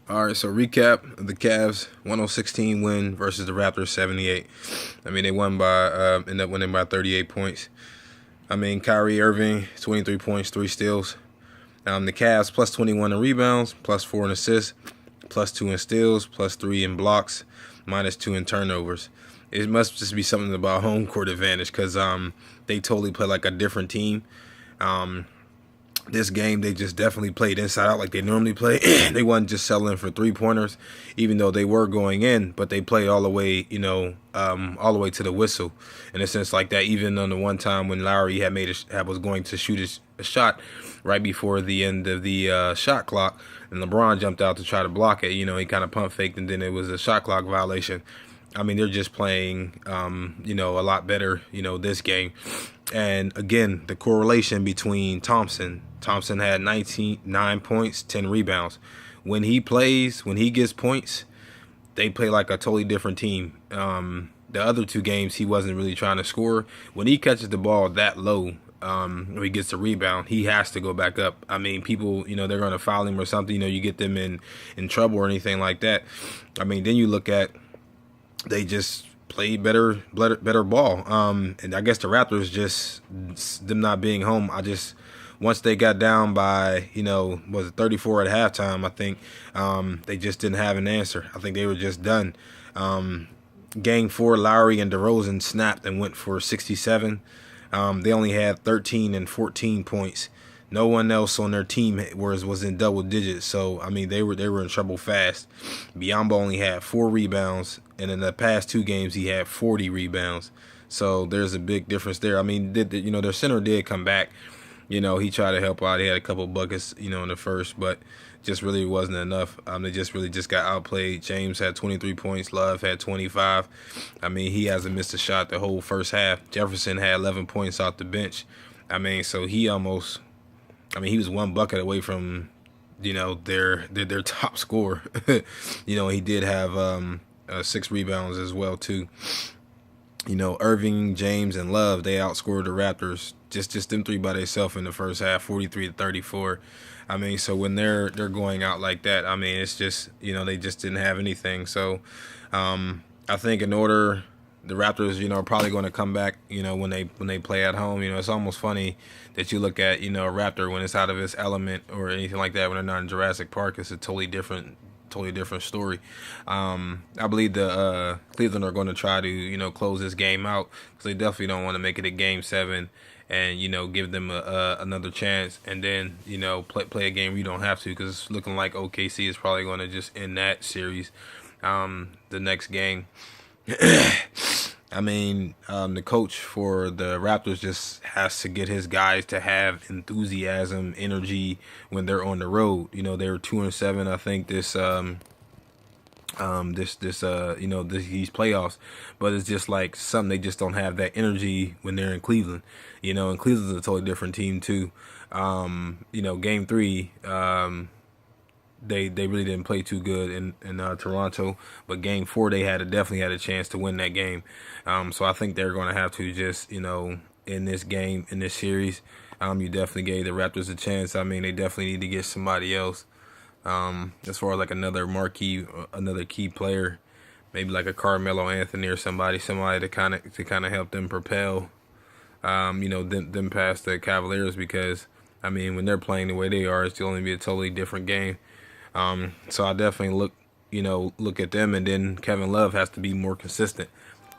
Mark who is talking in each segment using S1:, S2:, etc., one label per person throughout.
S1: All right, so recap of the Cavs 116 win versus the Raptors 78. I mean, they won by ended up winning by 38 points. I mean, Kyrie Irving 23 points, 3 steals. The Cavs plus 21 in rebounds, plus 4 in assists, plus 2 in steals, plus 3 in blocks, minus 2 in turnovers. It must just be something about home court advantage because they totally play like a different team. This game, they just definitely played inside out like they normally play. They wasn't just settling for 3-pointers, even though they were going in, but they played all the way, all the way to the whistle. In a sense like that, even on the one time when Lowry had was going to shoot a shot right before the end of the shot clock, and LeBron jumped out to try to block it. He kind of pump faked, and then it was a shot clock violation. I mean, they're just playing, a lot better, this game. And again, the correlation between Thompson had 9 points, 10 rebounds. When he gets points, they play like a totally different team. The other 2 games, he wasn't really trying to score. When he catches the ball that low, when he gets the rebound, he has to go back up. I mean, people, they're going to foul him or something. You get them in trouble or anything like that. I mean, then you look at, they just played better ball. And I guess the Raptors, just them not being home, once they got down by, was it 34 at halftime, I think, they just didn't have an answer. I think they were just done. Game 4, Lowry and DeRozan snapped and went for 67. They only had 13 and 14 points. No one else on their team was in double digits. So, I mean, they were in trouble fast. Biyombo only had 4 rebounds, and in the past 2 games, he had 40 rebounds. So, there's a big difference there. I mean, their center did come back. He tried to help out. He had a couple buckets, in the first, but just really wasn't enough. They just really got outplayed. James had 23 points. Love had 25. I mean, he hasn't missed a shot the whole first half. Jefferson had 11 points off the bench. I mean, so he was 1 bucket away from, their top scorer. He did have 6 rebounds as well too. Irving, James, and Love, they outscored the Raptors. Just them 3 by themselves in the first half, 43-34. I mean, so when they're going out like that, I mean, it's just, they just didn't have anything. So I think in order, the Raptors, are probably going to come back, when they play at home. It's almost funny that you look at, a Raptor when it's out of its element or anything like that, when they're not in Jurassic Park. It's a totally different story. I believe the Cleveland are going to try to, close this game out, because they definitely don't want to make it a game 7 and, give them another chance, and then, play a game you don't have to, because it's looking like OKC is probably going to just end that series the next game. I mean, the coach for the Raptors just has to get his guys to have enthusiasm, energy when they're on the road. They were 2-7, I think, these playoffs, but it's just like something, they just don't have that energy when they're in Cleveland. And Cleveland's a totally different team too. Game 3, they really didn't play too good in Toronto, but game 4 they definitely had a chance to win that game. So I think they're going to have to just, in this game, in this series, you definitely gave the Raptors a chance. I mean, they definitely need to get somebody else, as far as like another key player, maybe like a Carmelo Anthony or somebody to kind of help them propel, them past the Cavaliers, because I mean, when they're playing the way they are, it's going to be a totally different game. So I definitely look at them, and then Kevin Love has to be more consistent.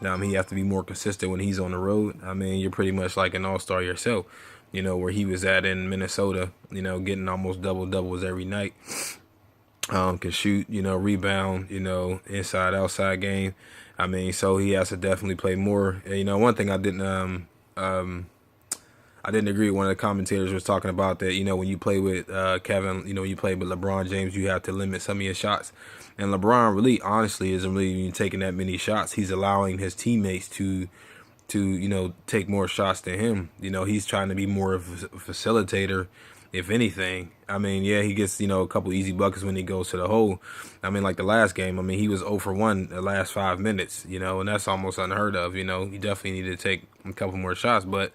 S1: He has to be more consistent when he's on the road. I mean, you're pretty much like an all-star yourself, where he was at in Minnesota, getting almost double-doubles every night. Can shoot, rebound, inside, outside game. I mean, so he has to definitely play more. And, one thing I didn't agree with, one of the commentators was talking about that, when you play with Kevin, you play with LeBron James, you have to limit some of your shots. And LeBron really, honestly, isn't really even taking that many shots. He's allowing his teammates to take more shots than him. He's trying to be more of a facilitator, if anything. I mean, yeah, he gets, a couple easy buckets when he goes to the hole. I mean, like the last game, I mean, he was 0 for 1 the last 5 minutes, and that's almost unheard of. He definitely needed to take a couple more shots, but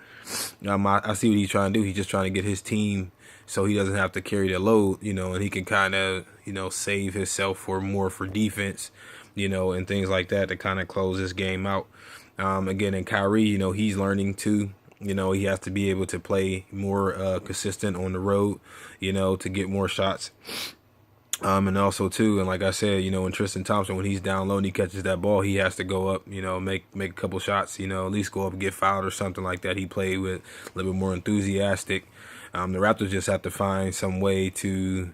S1: I see what he's trying to do. He's just trying to get his team so he doesn't have to carry the load, and he can kind of, save himself for defense, and things like that to kind of close this game out. Again, and Kyrie, he's learning too. He has to be able to play more consistent on the road, to get more shots. And also too, and like I said, when Tristan Thompson, when he's down low and he catches that ball, he has to go up, make a couple shots, at least go up and get fouled or something like that. He played with a little bit more enthusiastic. The Raptors just have to find some way to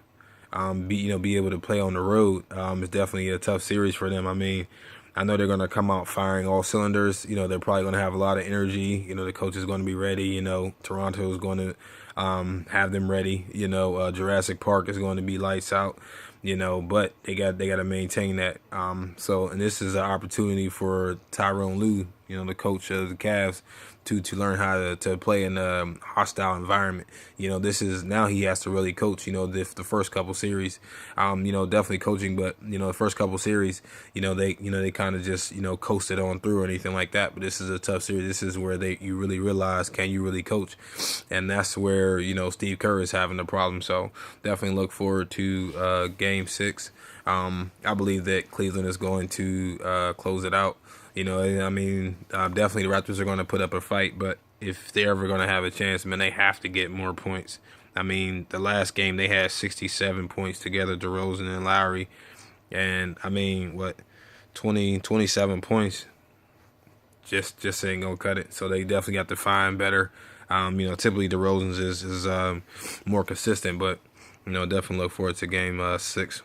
S1: be able to play on the road. It's definitely a tough series for them. I mean, I know they're going to come out firing all cylinders. They're probably going to have a lot of energy. The coach is going to be ready. Toronto is going to have them ready. Jurassic Park is going to be lights out. But they got to maintain that. And this is an opportunity for Tyronn Lue, the coach of the Cavs, to learn how to play in a hostile environment. This is now he has to really coach. The first couple series, definitely coaching, but the first couple series, they kind of just coasted on through or anything like that. But this is a tough series. This is where you really realize, can you really coach? And that's where Steve Kerr is having the problem. So definitely look forward to Game 6. I believe that Cleveland is going to close it out. Definitely the Raptors are going to put up a fight, but if they're ever going to have a chance, man, they have to get more points. The last game they had 67 points together, DeRozan and Lowry, and 27 points just ain't gonna cut it. So they definitely got to find better. Typically DeRozan's is more consistent, but definitely look forward to Game 6.